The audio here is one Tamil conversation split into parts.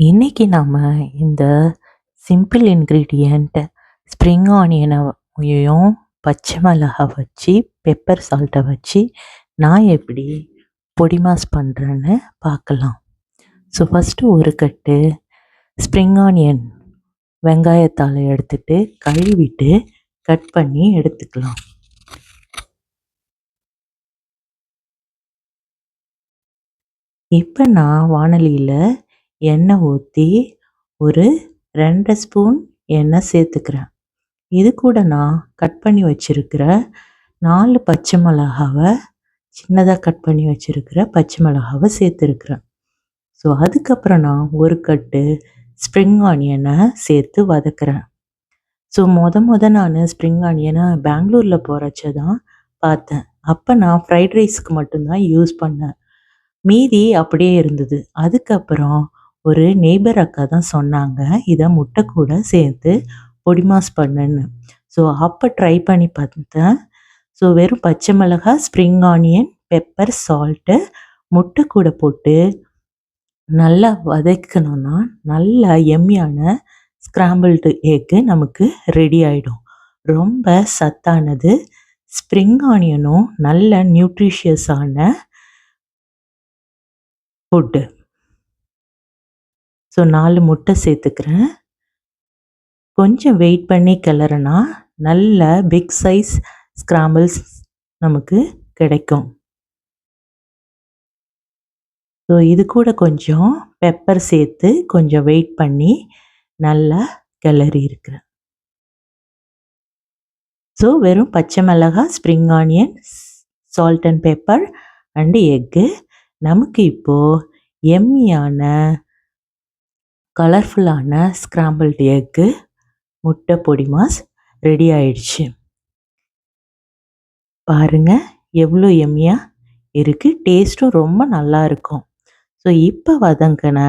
இன்னைக்கு நாம இந்த சிம்பிள் இன்க்ரீடியண்ட் ஸ்ப்ரிங் ஆனியனையும் பச்சை மிளகா வச்சு பெப்பர் சால்ட்டை வச்சு நான் எப்படி பொடி மாஸ் பண்ணுறேன்னு பார்க்கலாம். ஸோ ஃபஸ்ட்டு ஒரு கட்டு ஸ்ப்ரிங் ஆனியன் வெங்காயத்தால் எடுத்துட்டு கழுவிட்டு கட் பண்ணி எடுத்துக்கலாம். இப்போ நான் வானலியில் எண்ணெய் ஊற்றி ஒரு 2 ஸ்பூன் எண்ணெய் சேர்த்துக்கிறேன். இது கூட நான் கட் பண்ணி வச்சுருக்கிற 4 பச்சை மிளகாவை சின்னதாக கட் பண்ணி வச்சுருக்கிற பச்சை மிளகாவை சேர்த்துருக்குறேன். ஸோ அதுக்கப்புறம் நான் ஒரு கட்டு ஸ்ப்ரிங் ஆனியனை சேர்த்து வதக்குறேன். ஸோ நான் ஸ்ப்ரிங் ஆனியனை பெங்களூரில் போகிறச்ச தான் பார்த்தேன். அப்போ நான் ஃப்ரைட் ரைஸ்க்கு மட்டும்தான் யூஸ் பண்ணேன். மீதி அப்படியே இருந்தது. அதுக்கப்புறம் ஒரு நெய்பர் அக்கா தான் சொன்னாங்க, இதை முட்டை கூட சேர்த்து பொடி மாஸ் பண்ணுன்னு. ஸோ அப்போ ட்ரை பண்ணி பார்த்தேன். ஸோ வெறும் பச்சை மிளகாய், ஸ்ப்ரிங் ஆனியன், பெப்பர், சால்ட்டு, முட்டை கூட போட்டு நல்லா வதக்கணும்னா நல்லா எம்மியான ஸ்க்ராம்பிள்டு எக்கு நமக்கு ரெடி ஆகிடும். ரொம்ப சத்தானது. ஸ்ப்ரிங் ஆனியனும் நல்ல நியூட்ரிஷியஸான ஃபுட்டு. ஸோ 4 முட்டை சேர்த்துக்கிறேன். கொஞ்சம் வெயிட் பண்ணி கிளறுனா நல்ல பிக் சைஸ் ஸ்க்ராம்பிள்ஸ் நமக்கு கிடைக்கும். ஸோ இது கூட கொஞ்சம் பெப்பர் சேர்த்து கொஞ்சம் வெயிட் பண்ணி நல்லா கிளறி இருக்கிறேன். ஸோ வெறும் பச்சை மிளகாய், spring onion, salt and pepper and egg. நமக்கு இப்போது எம்மியான கலர்ஃபுல்லான ஸ்க்ராம்பிள்டு எக்கு முட்டை பொடி மாஸ் ரெடி ஆயிடுச்சு. பாருங்கள் எவ்வளோ எம்மியாக இருக்குது. டேஸ்ட்டும் ரொம்ப நல்லா இருக்கும். ஸோ இப்போ வதங்கின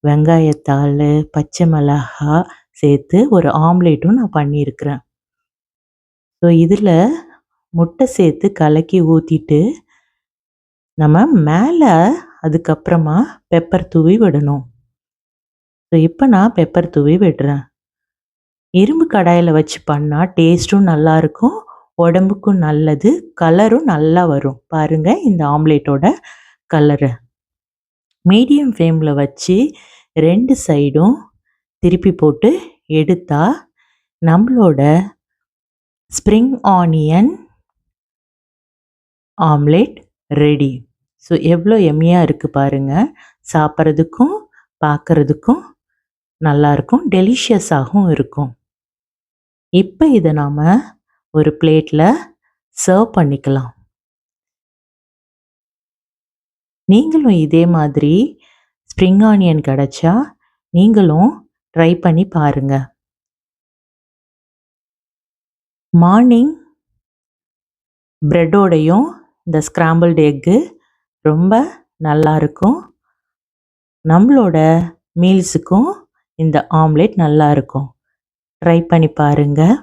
வெங்காயத்தாள், பச்சை மிளகா சேர்த்து ஒரு ஆம்லேட்டும் நான் பண்ணியிருக்கிறேன். ஸோ இதில் முட்டை சேர்த்து கலக்கி ஊற்றிட்டு நம்ம மேலே அதுக்கப்புறமா பெப்பர் தூவி விடணும். ஸோ இப்போ நான் பெப்பர் தூவி விடுறேன். இரும்பு கடாயில் வச்சு பண்ணால் டேஸ்ட்டும் நல்லாயிருக்கும், உடம்புக்கும் நல்லது, கலரும் நல்லா வரும். பாருங்கள் இந்த ஆம்லேட்டோட கலரை. மீடியம் ஃப்ளேமில் வச்சு 2 சைடும் திருப்பி போட்டு எடுத்தால் நம்மளோட spring onion omelette ready. So எவ்வளோ எம்மியாக இருக்குது பாருங்கள். சாப்பிட்றதுக்கும் பார்க்குறதுக்கும் நல்லாயிருக்கும், டெலிஷியஸாகவும் இருக்கும். இப்போ இதை நாம் ஒரு பிளேட்டில் சர்வ் பண்ணிக்கலாம். நீங்களும் இதே மாதிரி ஸ்ப்ரிங் ஆனியன் கிடைச்சா நீங்களும் ட்ரை பண்ணி பாருங்கள். மார்னிங் ப்ரெட்டோடையும் இந்த ஸ்க்ராம்பிள்டு எக்கு ரொம்ப நல்லாயிருக்கும். நம்மளோட மீல்ஸுக்கும் இந்த ஆம்லேட் நல்லாயிருக்கும். ட்ரை பண்ணி பாருங்கள்.